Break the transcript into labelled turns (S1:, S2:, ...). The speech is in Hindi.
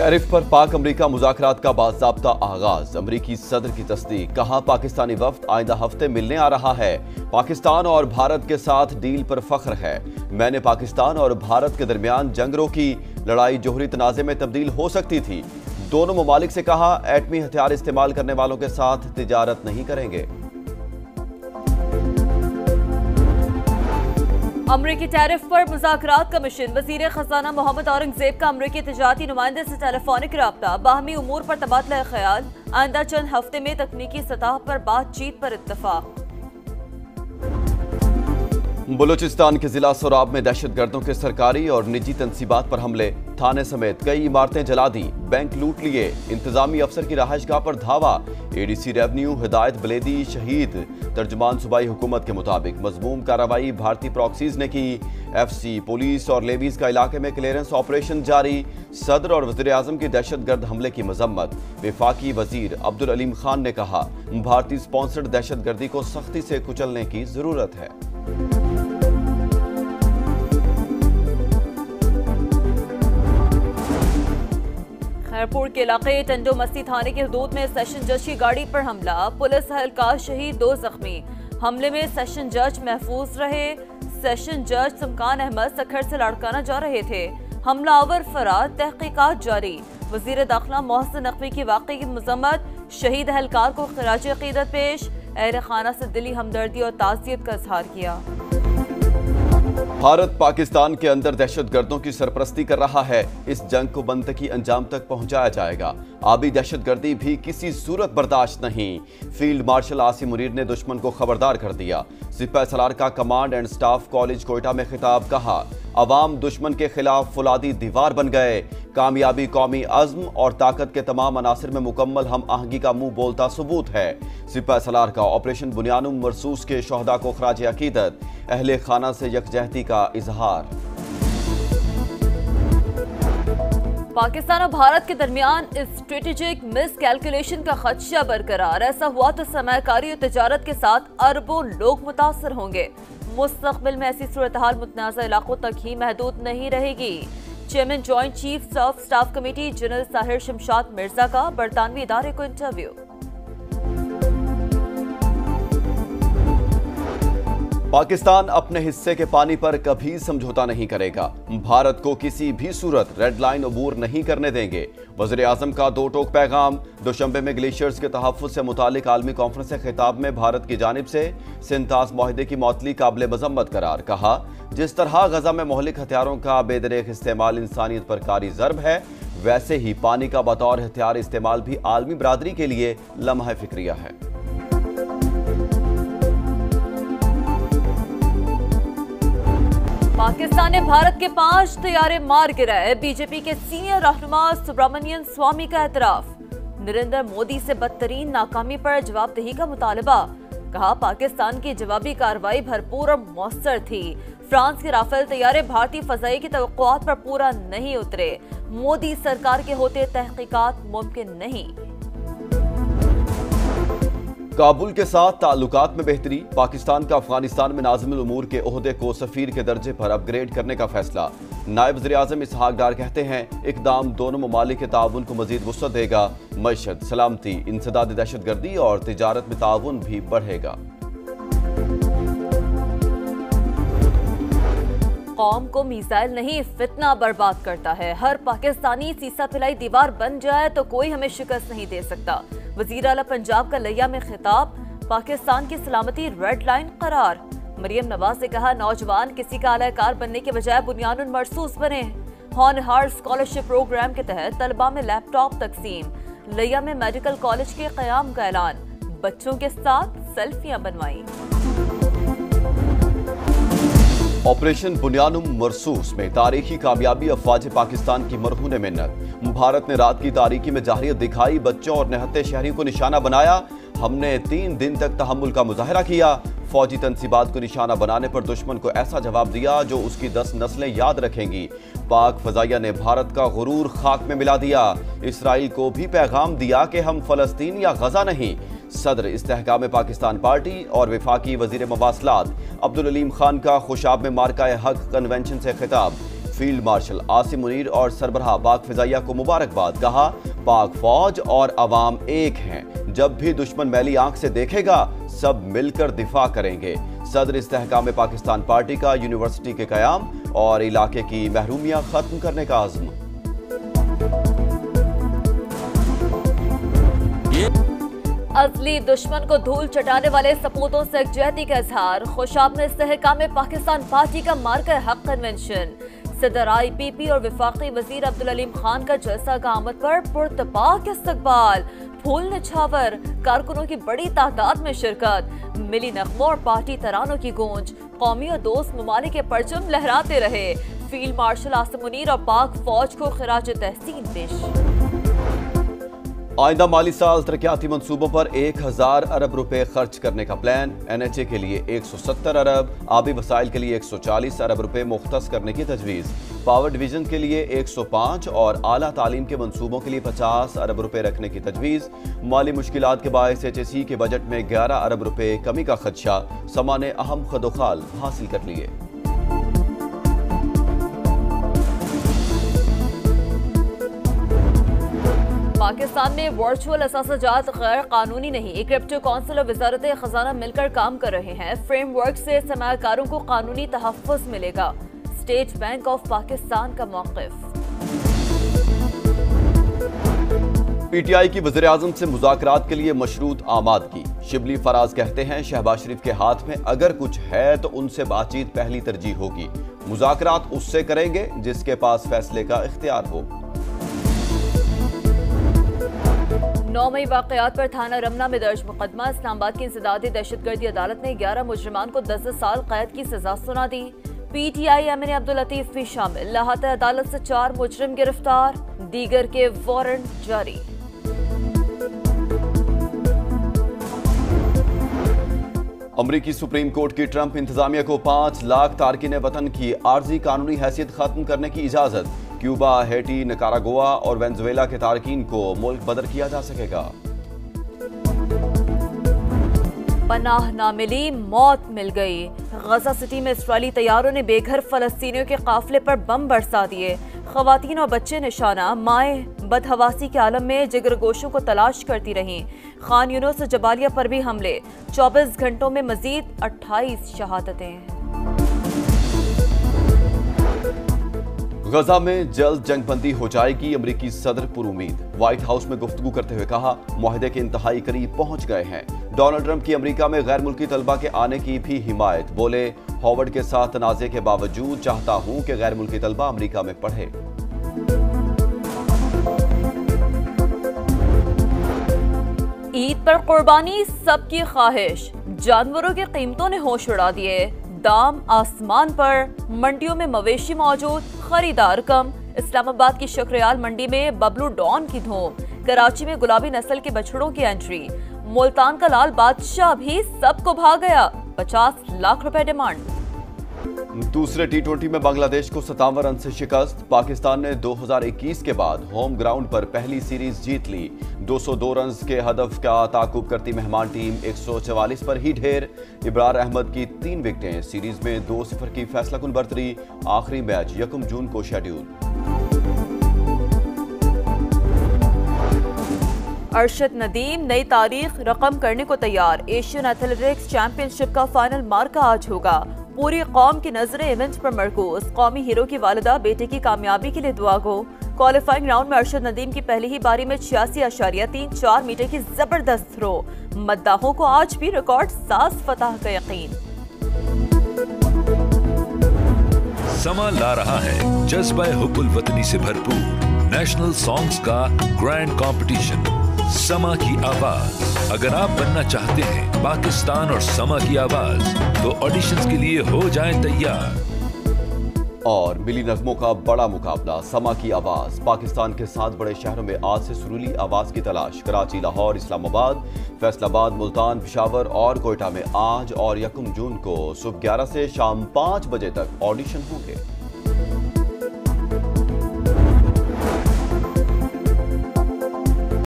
S1: टैरिफ पर पाक अमरीका मुज़ाकरात का बाज़ाब्ता आगाज। अमरीकी सदर की तस्दीक। कहा पाकिस्तानी वफ्द आइंदा हफ्ते मिलने आ रहा है। पाकिस्तान और भारत के साथ डील पर फख्र है। मैंने पाकिस्तान और भारत के दरमियान जंग रोकी। लड़ाई जोहरी तनाज़े में तब्दील हो सकती थी। दोनों ममालिक से कहा एटमी हथियार इस्तेमाल करने वालों के साथ तिजारत नहीं करेंगे।
S2: अमरीकी टैरिफ पर मुज़ाकरात का मिशन। वज़ीर ख़ज़ाना मोहम्मद औरंगज़ेब का अमरीकी तिजारती नुमाइंदे से टेलीफोनिक रब्ता। बाहमी उमूर पर तबादला ख्याल। आइंदा चंद हफ्ते में तकनीकी सतह पर बातचीत पर इत्तफाक।
S1: बलूचिस्तान के जिला सोराब में दहशतगर्दों के सरकारी और निजी तंसीबात पर हमले। थाने समेत कई इमारतें जला दी, बैंक लूट लिए। इंतजामी अफसर की रहायशगाह पर धावा। एडीसी रेवन्यू हिदायत बलेदी शहीद। तर्जुमान सूबाई हुकूमत के मुताबिक मजमूम कार्रवाई भारतीय प्रॉक्सीज ने की। एफसी, पुलिस और लेवीज का इलाके में क्लियरेंस ऑपरेशन जारी। सदर और वज़ीर आज़म की दहशतगर्द हमले की मजम्मत। वफाकी वजीर अब्दुल अलीम खान ने कहा भारतीय स्पॉन्सर्ड दहशतगर्दी को सख्ती से कुचलने की जरूरत है।
S2: खैरपुर के इलाके टंडो मस्ती थाने के हदूद में सेशन जज की गाड़ी पर हमला। पुलिस एहलकार शहीद, 2 जख्मी। हमले में सेशन जज महफूज रहे। सेशन जज सुमकान अहमद सखर से लाड़काना जा रहे थे। हमलावर फरार, तहकीकात जारी। वजीर दाखिला मोहसिन नकवी की वाक़ई की मजम्मत। शहीद एहलकार को खिराज अकीदत पेश। अहल खाना से दिली हमदर्दी और ताज़ियत का इजहार किया।
S1: भारत पाकिस्तान के अंदर दहशतगर्दों की सरपरस्ती कर रहा है। इस जंग को मनतकी अंजाम तक पहुंचाया जाएगा। आबी दहशतगर्दी भी किसी सूरत बर्दाश्त नहीं। फील्ड मार्शल आसिम मुनीर ने दुश्मन को खबरदार कर दिया। सिपह सलार का command and staff college Quetta में खिताब। कहा अवाम दुश्मन के खिलाफ फुलादी दीवार बन गए। कामयाबी कौमी अज़्म और ताकत के तमाम अनासिर में मुकम्मल हम आहंगी का मुंह बोलता सबूत है। सिपह सलार का ऑपरेशन बुनियानुम मरसूस के शोहदा को खराज अकीदत। अहले खाना से यकजहती का इजहार।
S2: पाकिस्तान और भारत के दरमियान स्ट्रेटेजिक मिस कैलकुलेशन का खदशा बरकरार। ऐसा हुआ तो सरमायाकारी और तजारत के साथ अरबों लोग मुतासर होंगे। मुस्तकबिल में ऐसी सूरत हाल मुतनाज़ा इलाकों तक ही महदूद नहीं रहेगी। Chairman joint chief of staff committee general Sahir Shamshad Mirza का बरतानवी इदारे को इंटरव्यू।
S1: पाकिस्तान अपने हिस्से के पानी पर कभी समझौता नहीं करेगा। भारत को किसी भी सूरत रेड लाइन अबूर नहीं करने देंगे। वज़ीर आज़म का 2 टोक पैगाम। दुशंबे में ग्लेशियर्स के तहफ़्फ़ुज़ से मुतालिक आलमी कॉन्फ्रेंस से खिताब में भारत की जानिब से सिंतास माहिदे की मअतली काबिल मजम्मत करार। कहा जिस तरह गजा में मोहलिक हथियारों का बेदरेख इस्तेमाल इंसानियत पर कारी ज़र्ब है, वैसे ही पानी का बतौर हथियार इस्तेमाल भी आलमी बरादरी के लिए लम्हा फिक्रिया है।
S2: पाकिस्तान ने भारत के 5 तैयारे मार गिराए। बीजेपी के सीनियर रहनुमा सुब्रमण्यम स्वामी का एतराफ। नरेंद्र मोदी से बदतरीन नाकामी पर जवाबदेही का मुतालबा। कहा पाकिस्तान की जवाबी कार्रवाई भरपूर और मौसर थी। फ्रांस के राफेल तैयारे भारतीय फजाई की तवक्कुआत पर पूरा नहीं उतरे। मोदी सरकार के होते तहकीकात मुमकिन नहीं।
S1: काबुल के साथ ताल्लुकात में बेहतरी। पाकिस्तान का अफगानिस्तान में नाज़िमुल उमूर के ओहदे को सफीर के दर्जे पर अपग्रेड करने का फैसला। नायब वज़ीर आज़म इसहाक डार कहते हैं इक़दाम दोनों ममालिक के ताउन को मज़ीद वुसअत देगा। मईशत, सलामती, इंसदाद दहशतगर्दी और तिजारत में ताउन भी बढ़ेगा।
S2: कौम को मिसाइल नहीं फितना बर्बाद करता है। हर पाकिस्तानी सीसा पिलाई दीवार बन जाए तो कोई हमें शिकस्त नहीं दे सकता। वज़ीर आला पंजाब का लिया में खिताब। पाकिस्तान की सलामती रेड लाइन करार। मरियम नवाज ने कहा नौजवान किसी का आलाकार बनने के बजाय बुनियानुन मरसूस बने। हॉनहार स्कॉलरशिप प्रोग्राम के तहत तलबा में लैपटॉप तकसीम। लिया में मेडिकल कॉलेज के क़याम का ऐलान। बच्चों के साथ सेल्फियां बनवाई।
S1: ऑपरेशन बुनियानुम मरसूस में तारीखी कामयाबी। अफवाज पाकिस्तान की मरहून मिन्नत। भारत ने रात की तारीकी में जाहिरियत दिखाई। बच्चों और निहत्ते शहरियों को निशाना बनाया। हमने 3 दिन तक तहम्मुल का मुजाहिरा किया। फौजी तनसीबात को निशाना बनाने पर दुश्मन को ऐसा जवाब दिया जो उसकी 10 नस्लें याद रखेंगी। पाक फजाइया ने भारत का गुरूर खाक में मिला दिया। इसराइल को भी पैगाम दिया कि हम फलस्तीन या गजा नहीं। सदर इस्तेहकाम पाकिस्तान पार्टी और वफाकी वजीर मवासलात अब्दुल अलीम खान का खुशाब में मार्का हक कन्वेंशन से खिताब। फील्ड मार्शल आसिम मुनीर और सरबराह पाक फिजाइया को मुबारकबाद। कहा, पाक फौज और अवाम एक हैं। जब भी दुश्मन मैली आंख से देखेगा सब मिलकर दिफा करेंगे। सदर इस्तेहकाम पाकिस्तान पार्टी का यूनिवर्सिटी के कयाम और इलाके की महरूमियां खत्म करने का आज़म।
S2: असली दुश्मन को धूल चटाने वाले सपूतों से यकजहती का इजहार। खुशाब में इस्तेहकाम पाकिस्तान पार्टी का मार्का हक कन्वेंशन। सदर IPP और वफाकी वजीर अब्दुल अलीम खान का जलसा का आमद पर पुरतपाक इस्तकबाल। फूल निछावर, कारकुनों की बड़ी तादाद में शिरकत। मिली नगमों और पार्टी तरानों की गूंज। कौमी और दोस्त ममालिक के परचम लहराते रहे। फील्ड मार्शल आसिम मुनीर और पाक फौज को खिराज तहसीन पेश।
S1: आइंदा माली साल तरक्याती मंसूबों पर 1000 अरब रुपए खर्च करने का प्लान। NHA के लिए 170 अरब, आबी वसाइल के लिए 140 अरब रुपए मुख्तस करने की तजवीज़। पावर डिवीजन के लिए 105 और आला तालीम के मंसूबों के लिए 50 अरब रुपए रखने की तजवीज़। माली मुश्किलात के बायस HSE के बजट में 11 अरब रुपए कमी का खदशा। समा ने अहम खदोखाल हासिल कर लिए।
S2: पाकिस्तान में वर्चुअल असासाजात गैर कानूनी नहीं। क्रिप्टो काउंसिल और वजारत खजाना मिलकर काम कर रहे हैं। फ्रेमवर्क से सरमायाकारों को कानूनी तहफ़्फ़ुज़ मिलेगा। स्टेट बैंक ऑफ पाकिस्तान का मौक़िफ़।
S1: PTI की वज़ीर आज़म से मुज़ाकरात के लिए मशरूत आमादगी। शिबली फराज कहते हैं, शहबाज शरीफ के हाथ में अगर कुछ है तो उनसे बातचीत पहली तरजीह होगी। मुज़ाकरात उससे करेंगे जिसके पास फैसले का इख्तियार हो।
S2: 9 मई वाक़यात पर थाना रमना में दर्ज मुकदमा। इस्लामाबाद की इंसदादी दहशतगर्दी अदालत ने 11 मुजरिमान को 10 साल कैद की सजा सुना दी। PTI MN अब्दुल लतीफ भी शामिल। लाहौर अदालत से 4 मुजरिम गिरफ्तार, दीगर के वारंट जारी।
S1: अमरीकी सुप्रीम कोर्ट की ट्रंप इंतजामिया को 5 लाख तारकीन वतन की आर्जी कानूनी हैसियत खत्म करने की इजाजत। क्यूबा, हैटी, निकारागुआ और वेनेजुएला के तारकीन को मुल्क बदर किया जा सकेगा।
S2: पनाह ना मिली, मौत मिल गई। गजा सिटी में इस्राएली तैयारों ने बेघर फलस्तीनियों के काफिले पर बम बरसा दिए। खवातीन और बच्चे निशाना। माएँ बदहवासी के आलम में जिगरगोशों को तलाश करती रहीं। खान यूनुस और जबालिया पर भी हमले। 24 घंटों में मजीद 28 शहादतें।
S1: गजा में जल्द जंगबंदी हो जाएगी। अमरीकी सदर पुरुमीद। व्हाइट हाउस में गुफ्तगू करते हुए कहा, मुआहदे के इंतहाई करीब पहुंच गए हैं। डोनाल्ड ट्रंप की अमरीका में गैर मुल्की तलबा के आने की भी हिमायत। बोले, हॉवर्ड के साथ तनाज़े के बावजूद चाहता हूं कि गैर मुल्की तलबा अमरीका में पढ़े।
S2: ईद पर कुर्बानी सबकी ख्वाहिश। जानवरों की कीमतों ने होश उड़ा दिए। दाम आसमान पर। मंडियों में मवेशी मौजूद, खरीदार कम। इस्लामाबाद की शुक्रयाल मंडी में बबलू डॉन की धूम। कराची में गुलाबी नस्ल के बछड़ों की एंट्री। मुल्तान का लाल बादशाह भी सबको भाग गया। 50 लाख रुपए डिमांड।
S1: दूसरे T20 में बांग्लादेश को 57 रन से शिकस्त। पाकिस्तान ने 2021 के बाद होम ग्राउंड पर पहली सीरीज जीत ली। 202 रन के हदफ का ताकुब करती मेहमान टीम 144 पर ही ढेर। इब्रार अहमद की 3 विकेटें। सीरीज में 2-0 की फैसलाकुन बरतरी। आखिरी मैच 1 जून को शेड्यूल।
S2: अरशद नदीम नई तारीख रकम करने को तैयार। एशियन एथलेटिक्स चैंपियनशिप का फाइनल मार्का आज होगा। पूरी कौम की नजरें इवेंट पर मरकूज। कौमी हीरो की वालिदा बेटे की कामयाबी के लिए दुआ गो। क्वालिफाइंग राउंड में अरशद नदीम की पहली ही बारी में 86.34 मीटर की जबरदस्त थ्रो। मद्दाहों को आज भी रिकॉर्ड साज फतह का यकीन।
S3: समा ला रहा है जज्बा हुब्बुल वतनी से भरपूर नेशनल सॉन्ग्स का ग्रैंड कंपटीशन, समा की आवाज। अगर आप बनना चाहते हैं पाकिस्तान और समा की आवाज, तो ऑडिशंस के लिए हो जाएं तैयार।
S1: और मिली नगमों का बड़ा मुकाबला। समा की आवाज। पाकिस्तान के 7 बड़े शहरों में आज से सुरीली आवाज की तलाश। कराची, लाहौर, इस्लामाबाद, फैसलाबाद, मुल्तान, पेशावर और कोयटा में आज और 1 जून को सुबह 11 से शाम 5 बजे तक ऑडिशन होंगे।